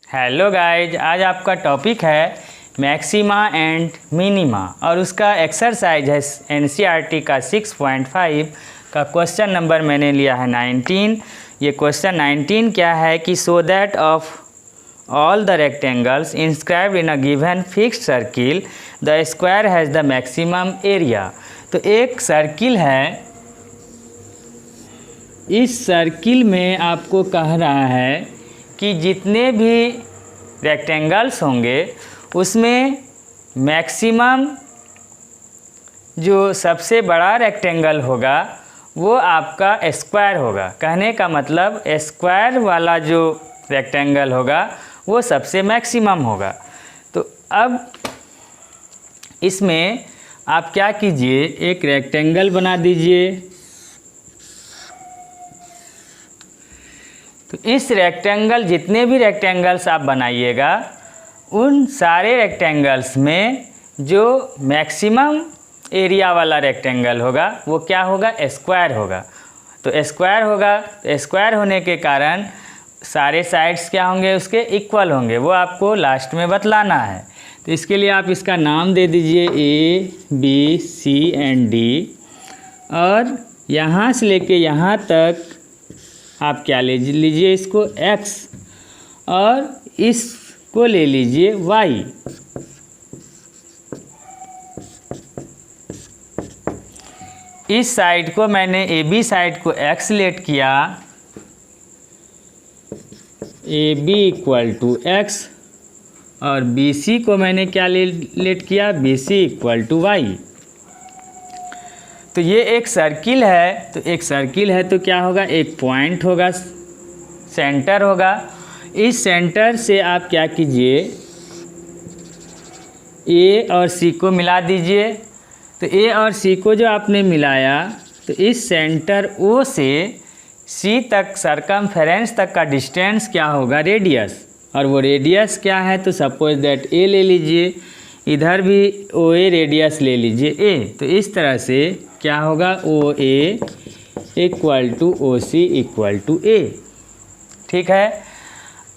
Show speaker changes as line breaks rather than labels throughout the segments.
Hello guys, आज आपका topic है मैक्सिमा एंड मिनिमा और उसका एक्सरसाइज है एनसीईआरटी का 6.5 का क्वेश्चन नंबर मैंने लिया है 19। ये क्वेश्चन 19 क्या है कि so that of all the rectangles inscribed in a given fixed circle the square has the maximum area. तो एक सर्किल है, इस सर्किल में आपको कह रहा है कि जितने भी रेक्टेंगल्स होंगे उसमें मैक्सिमम जो सबसे बड़ा रेक्टेंगल होगा वो आपका स्क्वायर होगा। कहने का मतलब स्क्वायर वाला जो रेक्टेंगल होगा वो सबसे मैक्सिमम होगा। तो अब इसमें आप क्या कीजिए, एक रेक्टेंगल बना दीजिए। तो इस रेक्टेंगल, जितने भी रेक्टेंगल्स आप बनाइएगा उन सारे रेक्टेंगल्स में जो मैक्सिमम एरिया वाला रेक्टेंगल होगा वो क्या होगा, स्क्वायर होगा। तो स्क्वायर होगा, तो स्क्वायर होने के कारण सारे साइड्स क्या होंगे, उसके इक्वल होंगे। वो आपको लास्ट में बतलाना है। तो इसके लिए आप इसका नाम दे दीजिए A B C and D, और यहाँ से लेके यहाँ तक आप क्या ले लीजिए, इसको x और इसको ले लीजिए y। इस साइड को मैंने ए बी साइड को x लेट किया, A B equal to x, और बी सी को मैंने क्या लेट किया, B C equal to Y. तो ये एक सर्किल है, तो एक सर्किल है तो क्या होगा, एक पॉइंट होगा, सेंटर होगा। इस सेंटर से आप क्या कीजिए, ए और सी को मिला दीजिए। तो ए और सी को जो आपने मिलाया तो इस सेंटर ओ से सी तक सरकमफेरेंस तक का डिस्टेंस क्या होगा, रेडियस। और वो रेडियस क्या है, तो सपोज दैट ए ले लीजिए, इधर भी ओ ए रेडियस ले लीजिए ए। तो इस तरह से क्या होगा, O A equal to O C equal to A. ठीक है।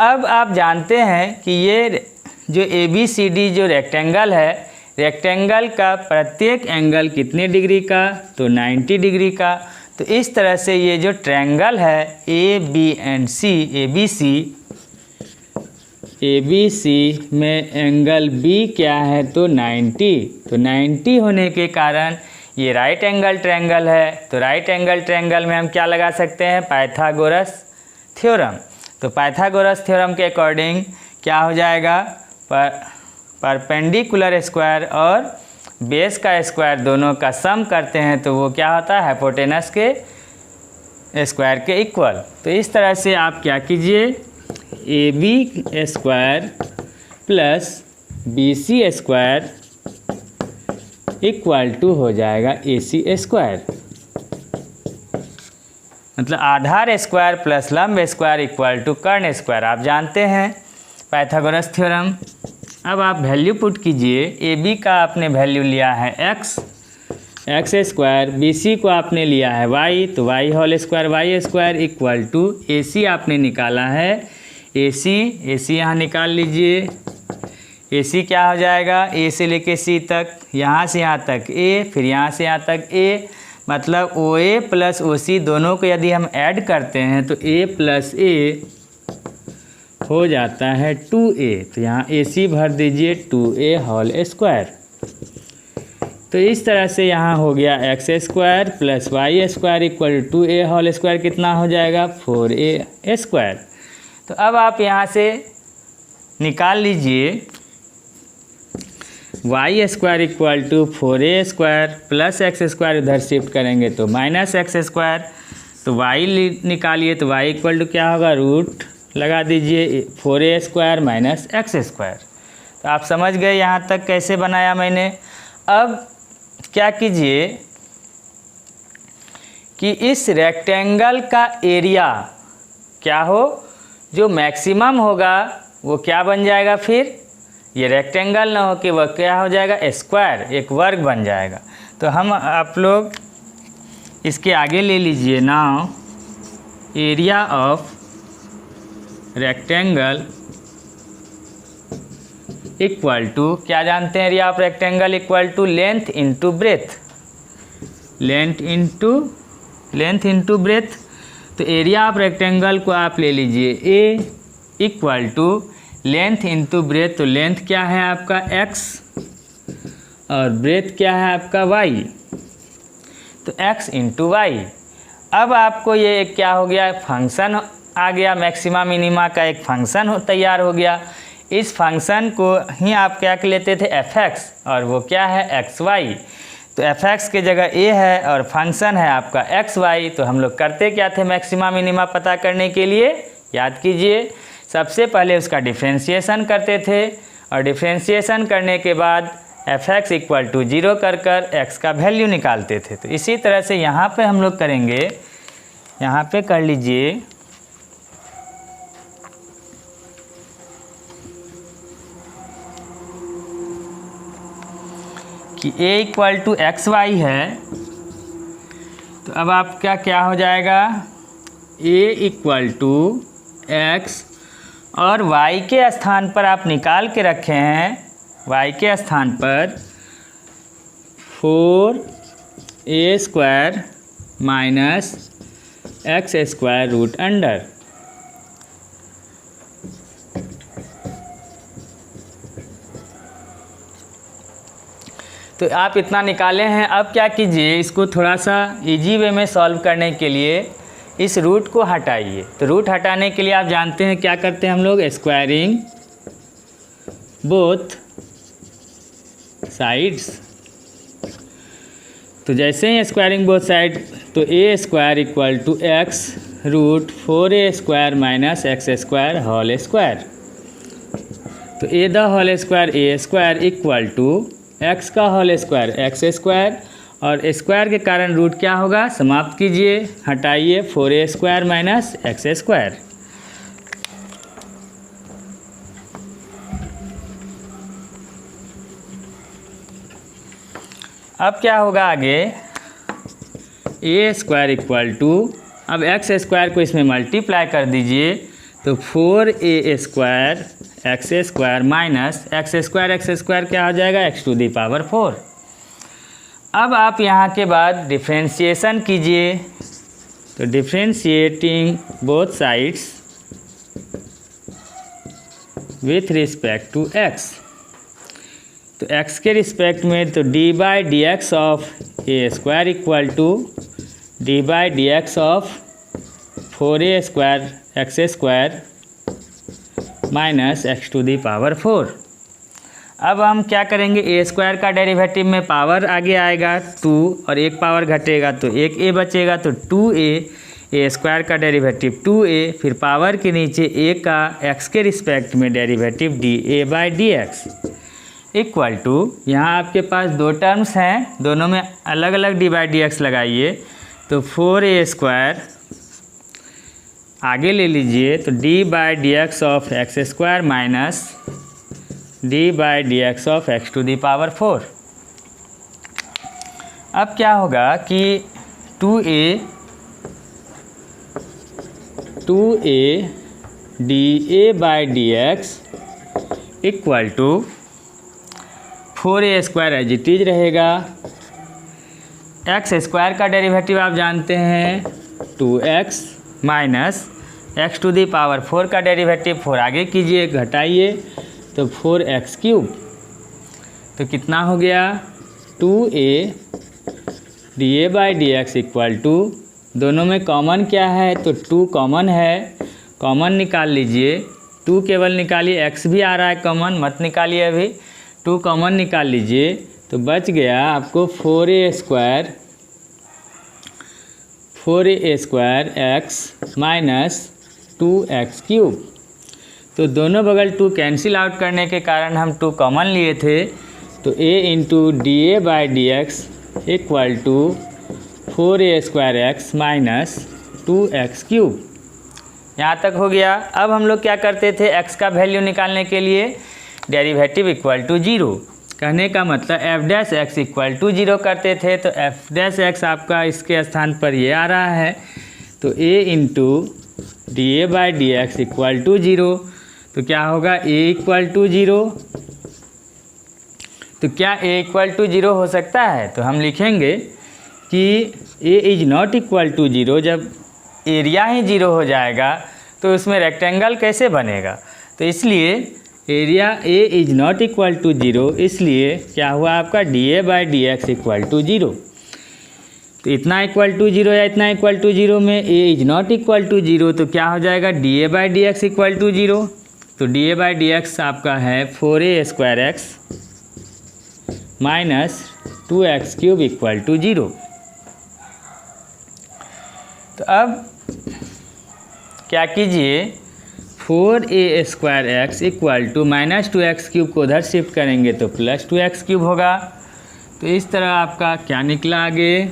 अब आप जानते हैं कि ये जो ए बी सी डी जो रेक्टेंगल है, रेक्टेंगल का प्रत्येक एंगल कितने डिग्री का, तो 90 डिग्री का। तो इस तरह से ये जो ट्रायंगल है A B and C, A B C में एंगल बी क्या है, तो 90। तो 90 होने के कारण ये राइट एंगल ट्रायंगल है। तो राइट एंगल ट्रायंगल में हम क्या लगा सकते हैं, पाइथागोरस थ्योरम। तो पाइथागोरस थ्योरम के अकॉर्डिंग क्या हो जाएगा, परपेंडिकुलर स्क्वायर और बेस का स्क्वायर दोनों का सम करते हैं तो वो क्या होता है, हाइपोटेनस के स्क्वायर के इक्वल। तो इस तरह से आप क्या कीजिए, A B square plus B C square equal to हो जाएगा ए सी स्क्वायर। मतलब आधार स्क्वायर प्लस लंब स्क्वायर इक्वल टू कर्ण स्क्वायर। आप जानते हैं पाइथागोरस थ्योरम। अब आप वैल्यू पुट कीजिए, ए बी का आपने वैल्यू लिया है एक्स स्क्वायर, बी सी को आपने लिया है वाई, तो Y whole square Y square equal to A C आपने निकाला है ए सी यहाँ निकाल लीजिए। ए सी क्या हो जाएगा, ए से लेके सी तक, यहाँ से यहाँ तक ए, फिर यहाँ से यहाँ तक ए। मतलब ओ ए प्लस ओ सी दोनों को यदि हम ऐड करते हैं तो ए प्लस ए हो जाता है 2a। तो यहाँ ए सी भर दीजिए 2a होल स्क्वायर। तो इस तरह से यहाँ हो गया X square plus Y square equal to 2a whole square कितना हो जाएगा, 4a स्क्वायर। तो अब आप यहाँ से निकाल लीजिए Y square equal to 4a square plus X square, उधर शिफ्ट करेंगे तो माइनस एक्स स्क्वायर। तो वाई निकालिए तो वाई इक्वल टू क्या होगा, रूट लगा दीजिए 4a square minus X square. तो आप समझ गए यहाँ तक कैसे बनाया मैंने। अब क्या कीजिए कि इस रेक्टेंगल का एरिया क्या हो, जो मैक्सिमम होगा वो क्या बन जाएगा, फिर ये रेक्टेंगल ना हो कि वह क्या हो जाएगा, स्क्वायर, एक वर्ग बन जाएगा। तो हम आप लोग इसके आगे ले लीजिए, now area of rectangle equal to क्या जानते हैं area of rectangle equal to length into breadth, length into breadth. तो एरिया ऑफ रेक्टेंगल को आप ले लीजिए A equal to length into breadth. तो लेंथ क्या है आपका x और ब्रेथ क्या है आपका y, तो x इंटू वाई। अब आपको ये क्या हो गया, फंक्शन आ गया, मैक्सिमा मिनिमा का एक फंक्शन तैयार हो गया। इस फंक्शन को ही आप क्या लेते थे fx, और वो क्या है xy। तो fx की जगह a है और फंक्शन है आपका xy। तो हम लोग करते क्या थे मैक्सिमा मिनिमा पता करने के लिए, याद कीजिए, सबसे पहले उसका डिफ्रेंशिएशन करते थे और डिफ्रेंशिएशन करने के बाद fx इक्वल टू 0 कर x का वैल्यू निकालते थे। तो इसी तरह से यहाँ पे हम लोग करेंगे, यहाँ पे कर लीजिए कि a इक्वल टू XY है। तो अब आपका क्या हो जाएगा, a इक्वल टू x और y के स्थान पर आप निकाल के रखे हैं, y के स्थान पर 4a² माइनस x² रूट अंडर। तो आप इतना निकाले हैं। अब क्या कीजिए, इसको थोड़ा सा इजी वे में सॉल्व करने के लिए इस रूट को हटाइए। तो रूट हटाने के लिए आप जानते हैं क्या करते हैं हम लोग, स्क्वायरिंग बोथ साइड्स। तो जैसे ही स्क्वायरिंग बोथ साइड, तो a² equal to x root 4a² माइनस x² होल स्क्वायर। तो a the whole square a² equal to x का होल स्क्वायर x² और स्क्वायर के कारण रूट क्या होगा, समाप्त कीजिए, हटाइए 4a² माइनस x²। अब क्या होगा आगे, a² इक्वल टू, अब x² को इसमें मल्टीप्लाई कर दीजिए, तो 4a² x² माइनस x² क्या हो जाएगा, x⁴। अब आप यहाँ के बाद डिफ्रेंशिएशन कीजिए। तो differentiating both sides with respect to x। तो x के रिस्पेक्ट में, तो d/dx of a² equal to d/dx of 4a² x² minus x⁴। अब हम क्या करेंगे, a² का डेरिवेटिव में पावर आगे आएगा 2 और एक पावर घटेगा तो एक a बचेगा, तो 2a, a² का डेरिवेटिव 2a, फिर पावर के नीचे a का x के रिस्पेक्ट में डेरिवेटिव dA/dx इक्वल टू, यहाँ आपके पास दो टर्म्स हैं, दोनों में अलग अलग d/dx लगाइए। तो 4a² आगे ले लीजिए, तो d/dx of x² minus d/dx of x⁴। अब क्या होगा कि 2a dA/dx equal to 4a² as it is रहेगा। x² का डेरिवेटिव आप जानते हैं 2x माइनस x⁴ का डेरिवेटिव 4 आगे कीजिए, घटाइए, तो 4x³ तो कितना हो गया, 2a dA/dx इक्वल टू, दोनों में कॉमन क्या है, तो 2 कॉमन है, कॉमन निकाल लीजिए, 2 केवल निकालिए, x भी आ रहा है कॉमन, मत निकालिए अभी, 2 कॉमन निकाल लीजिए, तो बच गया आपको 4a² x माइनस 2x³। तो दोनों बगल 2 कैंसिल आउट करने के कारण हम 2 कॉमन लिए थे, तो a into dA/dx equal to 4a² x minus 2x³। यहाँ तक हो गया। अब हम लोग क्या करते थे, x का वैल्यू निकालने के लिए डेरिवेटिव इक्वल टू 0, कहने का मतलब f' इक्वल टू 0 करते थे। तो f' आपका इसके स्थान पर ये आ रहा है, तो a into dA/dx equal to 0। तो क्या होगा, a इक्वल टू 0 तो क्या a इक्वल टू 0 हो सकता है? तो हम लिखेंगे कि a is not equal to 0। जब एरिया ही 0 हो जाएगा तो उसमें रेक्टेंगल कैसे बनेगा? तो इसलिए area a is not equal to 0, इसलिए क्या हुआ आपका dA/dx इक्वल टू 0। तो इतना इक्वल टू 0 या इतना इक्वल टू 0 में a is not equal to 0, तो क्या हो जाएगा dA/dx इक्वल टू 0। तो dA/dx आपका है 4a² minus 2x³ equal to 0। तो अब क्या कीजिए, 4a² equal to minus 2x³ को उधर शिफ्ट करेंगे तो प्लस 2x³ होगा। तो इस तरह आपका क्या निकला आगे,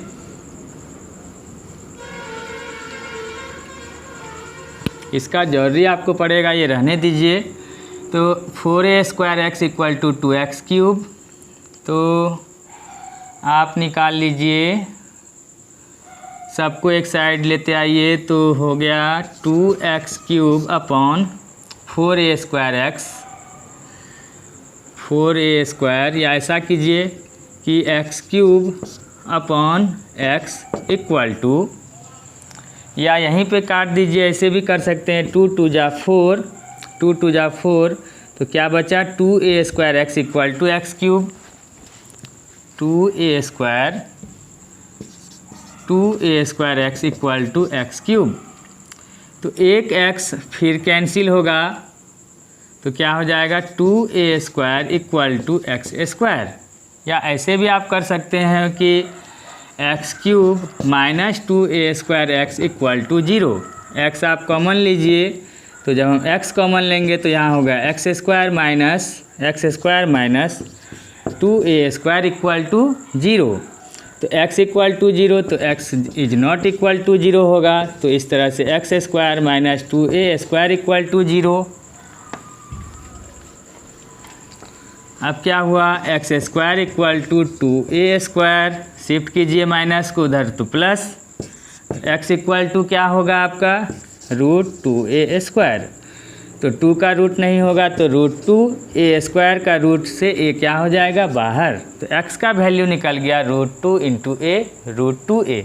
इसका जरूरी आपको पड़ेगा, ये रहने दीजिए। तो 4a² इक्वल टू 2x³, तो आप निकाल लीजिए, सबको एक साइड लेते आइए, तो हो गया 2x³ अपॉन 4a²x, 4a², या ऐसा कीजिए कि x³ upon x equal to, या यहीं पे काट दीजिए, ऐसे भी कर सकते हैं, 2 2 जा 4, 2 2 जा 4, तो क्या बचा 2a² equal to x³, 2a² equal to x³। तो एक x फिर कैंसिल होगा, तो क्या हो जाएगा 2a² इक्वल टू x², या ऐसे भी आप कर सकते हैं कि x³ minus 2a² equal to 0। x आप कॉमन लीजिए, तो जब हम x कॉमन लेंगे तो यहाँ होगा x² minus 2a² equal to 0। तो x इक्वल टू 0, तो x is not equal to 0 होगा। तो इस तरह से x² minus 2a² equal to 0। अब क्या हुआ, x² equal to 2a², shift कीजिए माइनस को उधर तो प्लस, x इक्वल टू क्या होगा आपका √2a²। तो 2 का रूट नहीं होगा, तो √2a² का रूट से a क्या हो जाएगा बाहर, तो x का वैल्यू निकल गया √2 × a, √2a।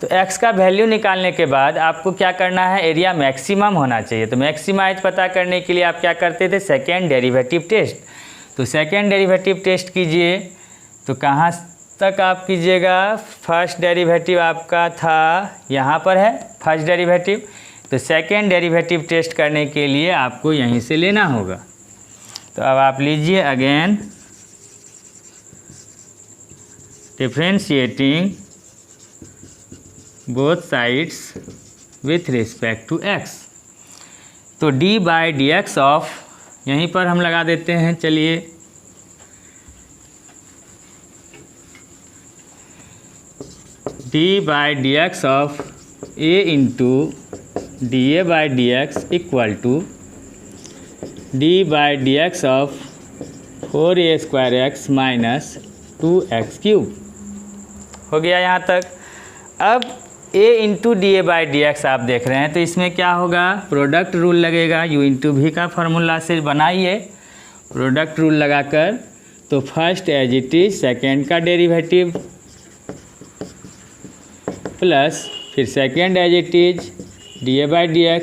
तो x का वैल्यू निकालने के बाद आपको क्या करना है, एरिया मैक्सिमम होना चाहिए। तो मैक्सिमाइज पता करने के लिए आप क्या करते थे, सेकेंड डेरिवेटिव टेस्ट। तो सेकेंड डेरिवेटिव टेस्ट कीजिए, तो कहाँ तक आप कीजिएगा, फर्स्ट डेरिवेटिव आपका था यहाँ पर है फर्स्ट डेरिवेटिव, तो सेकेंड डेरिवेटिव टेस्ट करने के लिए आपको यहीं से लेना होगा। तो अब आप लीजिए again, differentiating both sides with respect to x। तो d/dx ऑफ, यहीं पर हम लगा देते हैं, चलिए d/dx of a into dA/dx equal to d/dx of 4a² minus 2x³ हो गया यहाँ तक। अब a इंटू dA/dx आप देख रहे हैं, तो इसमें क्या होगा, प्रोडक्ट रूल लगेगा, u इंटू v का फार्मूला से बनाइए प्रोडक्ट रूल लगाकर। तो first as it is second का डेरिवेटिव प्लस फिर second as it is dA/dx,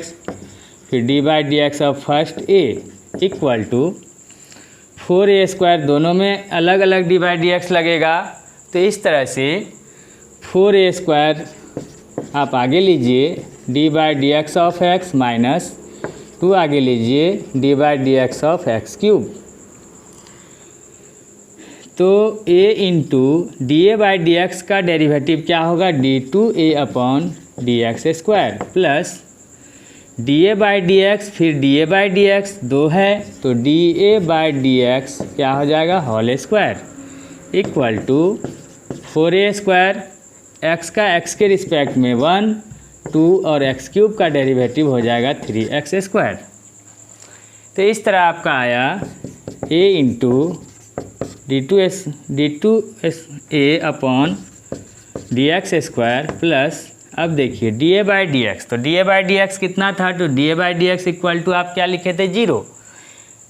फिर d/dx of first a equal to 4a², दोनों में अलग अलग d/dx लगेगा। तो इस तरह से 4a² आप आगे लीजिए, d/dx ऑफ x माइनस 2 आगे लीजिए d/dx ऑफ x³। तो a इंटू dA/dx का डेरिवेटिव क्या होगा, d2a upon dx² plus dA/dx, फिर dA/dx 2 है, तो dA/dx क्या हो जाएगा होल² इक्वल टू 4a², x का x के रिस्पेक्ट में 1, 2 और x³ का डेरिवेटिव हो जाएगा 3x²। तो इस तरह आपका आया a into d2a upon dx² plus, अब देखिए dA/dx, तो dA/dx कितना था, तो dA/dx इक्वल टू आप क्या लिखे थे 0।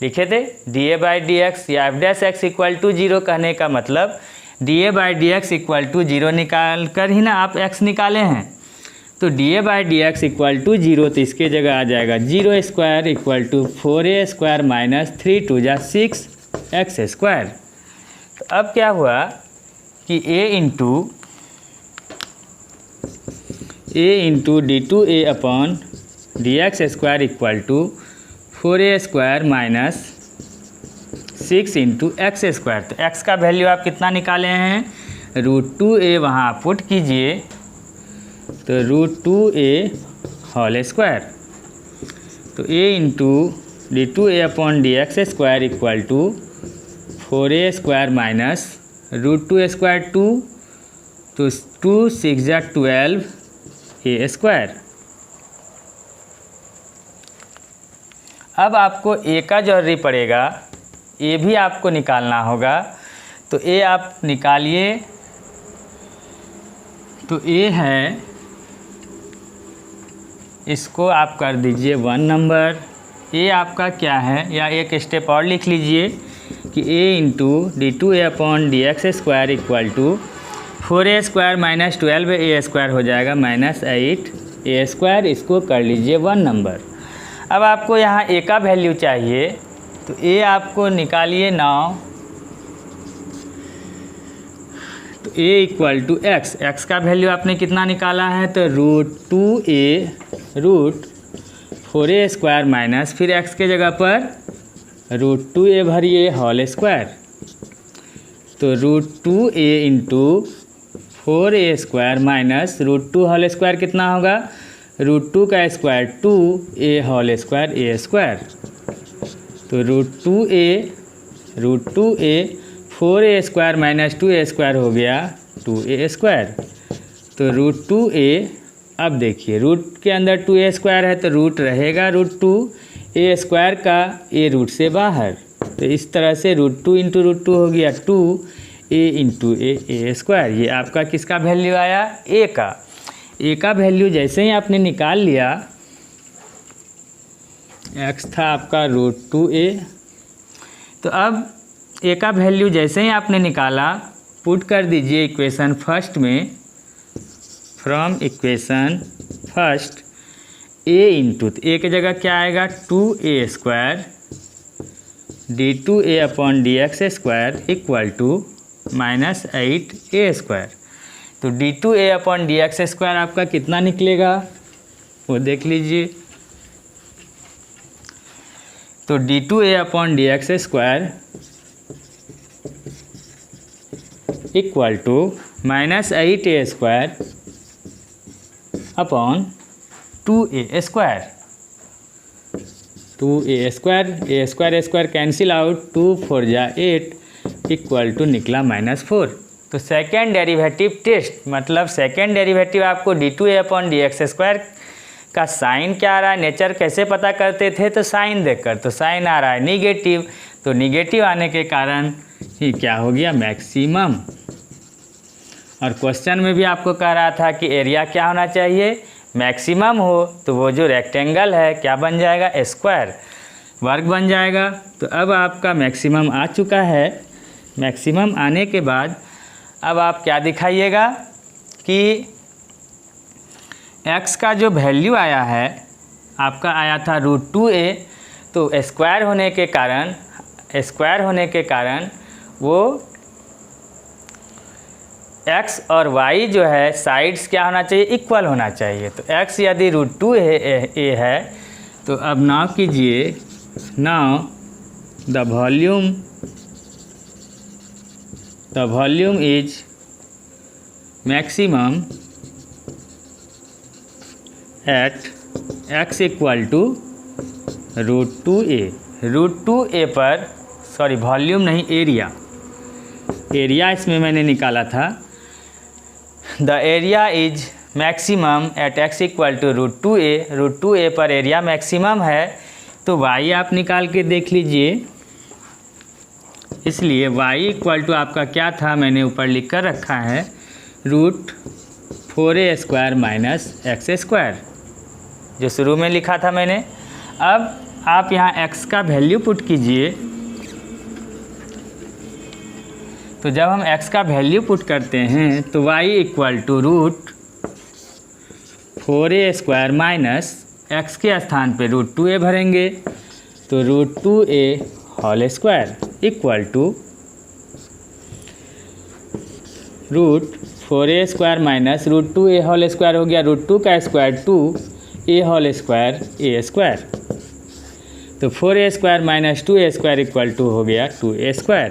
लिखे थे D A by D X या F dash X equal to 0 कहने का मतलब D A by D X equal to 0 निकाल कर ही ना आप एक्स निकाले हैं। तो D A by D X equal to 0, तो इसके जगह आ जाएगा 0 square equal to 4a square minus 3 2 जा 6 एक्स स्क्वायर। तो अब क्या हुआ कि a into D two A upon D x square equal to 4a square minus 6 into X square. तो x का वैल्यू आप कितना निकाले हैं, √2a वहाँ पुट कीजिए, तो √2a होल स्क्वायर। तो a into D two A upon D x square equal to 4a square minus √2 square 2, तो 2 6 जा 12a स्क्वायर। अब आपको a का जरूरी पड़ेगा, a भी आपको निकालना होगा। तो a आप निकालिए, तो a है, इसको आप कर दीजिए 1 नंबर। a आपका क्या है, या एक स्टेप और लिख लीजिए कि a into D two A upon D x square equal to 4a square minus 12a square हो जाएगा माइनस 8a स्क्वायर। इसको कर लीजिए 1 नंबर। अब आपको यहाँ a का वैल्यू चाहिए, तो a आपको निकालिए 9, तो a इक्वल टू x का वैल्यू आपने कितना निकाला है, तो √4a स्क्वायर माइनस फिर x के जगह पर √2a भरिए होल स्क्वायर। तो √2a into 4a square minus √2 whole square कितना होगा, √2 का square 2a whole square a square. तो √2a 4a square minus 2a square हो गया 2a स्क्वायर। तो √2a, अब देखिए रूट के अंदर 2a स्क्वायर है तो रूट रहेगा √2, a स्क्वायर का a रूट से बाहर, तो इस तरह से √2 इंटू √2 हो गया 2a इंटू a स्क्वायर। ये आपका किसका वैल्यू आया, a का। a का वैल्यू जैसे ही आपने निकाल लिया, x था आपका √2a, तो अब a का वैल्यू जैसे ही आपने निकाला पुट कर दीजिए इक्वेशन फर्स्ट में। From equation first a into, तो a की जगह क्या आएगा 2a square d two A upon D x square equal to minus 8a square. तो डी टू ए अपॉन डी एक्स स्क्वायर आपका कितना निकलेगा वो देख लीजिए। तो d two A upon D x square equal to minus 8a square upon 2a square. 2a square, a square cancel out, 2 4 जा 8 equal to निकला -4। तो सेकेंड डेरिवेटिव टेस्ट, मतलब सेकेंड डेरिवेटिव आपको डी टू ए अपॉन डी एक्स स्क्वायर का sign क्या आ रहा है, नेचर कैसे पता करते थे, तो साइन देखकर। तो साइन आ रहा है निगेटिव, तो निगेटिव आने के कारण ये क्या हो गया, मैक्सिमम। और क्वेश्चन में भी आपको कह रहा था कि एरिया क्या होना चाहिए, मैक्सिमम हो। तो वो जो रेक्टेंगल है क्या बन जाएगा, स्क्वायर, वर्ग बन जाएगा। तो अब आपका मैक्सिमम आ चुका है। मैक्सिमम आने के बाद अब आप क्या दिखाइएगा कि x का जो वैल्यू आया है आपका आया था √2a, तो स्क्वायर होने के कारण वो x और y जो है साइड्स क्या होना चाहिए, इक्वल होना चाहिए। तो x यदि √2a है तो अब नाउ कीजिए, now the volume is maximum at x equal to √2a। √2a पर, सॉरी वॉल्यूम नहीं, एरिया इसमें मैंने निकाला था। The area is maximum at x equal to √2a पर एरिया मैक्सिमम है। तो y आप निकाल के देख लीजिए। इसलिए y इक्वल टू आपका क्या था, मैंने ऊपर लिख कर रखा है √4a square minus x square, जो शुरू में लिखा था मैंने। अब आप यहाँ x का वैल्यू पुट कीजिए। तो जब हम x का वैल्यू पुट करते हैं तो y equal to √4a² minus x के स्थान पे √2a भरेंगे, तो √2a² equal to √4a² minus √2a² हो गया, √2 का स्क्वायर 2a² तो 4a² minus 2a² equal to हो गया 2a²।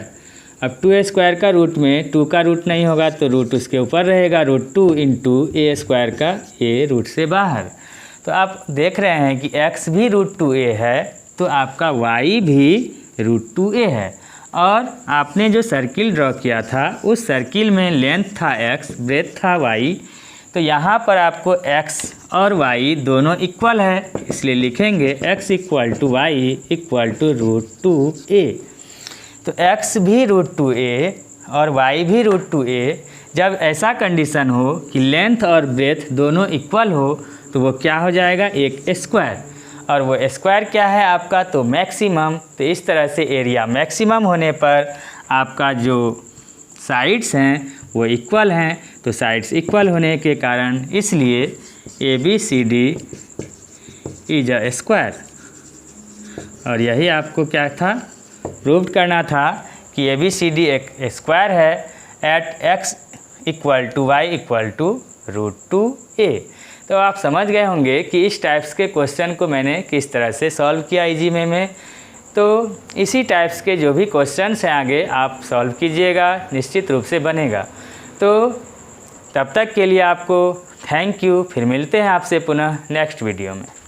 अब 2a² का रूट में 2 का रूट नहीं होगा तो रूट उसके ऊपर रहेगा, √2 इंटू a² का a रूट से बाहर। तो आप देख रहे हैं कि x भी √2a है तो आपका y भी √2a है। और आपने जो सर्किल ड्रॉ किया था उस सर्किल में लेंथ था x, ब्रेथ था y, तो यहाँ पर आपको x और y दोनों इक्वल है, इसलिए लिखेंगे x equal to Y equal to √2a। तो x भी √2a और y भी √2a। जब ऐसा कंडीशन हो कि लेंथ और ब्रेथ दोनों इक्वल हो तो वो क्या हो जाएगा, एक स्क्वायर, और वो स्क्वायर क्या है आपका, तो मैक्सिमम। तो इस तरह से एरिया मैक्सिमम होने पर आपका जो साइड्स हैं वो इक्वल हैं, तो साइड्स इक्वल होने के कारण इसलिए ABCD इज अ स्क्वायर। और यही आपको क्या था, प्रूव करना था कि ABCD एक स्क्वायर है at x equal to Y equal to √2a। तो आप समझ गए होंगे कि इस टाइप्स के क्वेश्चन को मैंने किस तरह से सॉल्व किया इजी में। तो इसी टाइप्स के जो भी क्वेश्चंस हैं आगे आप सॉल्व कीजिएगा, निश्चित रूप से बनेगा। तो तब तक के लिए आपको थैंक यू। फिर मिलते हैं आपसे पुनः नेक्स्ट वीडियो में।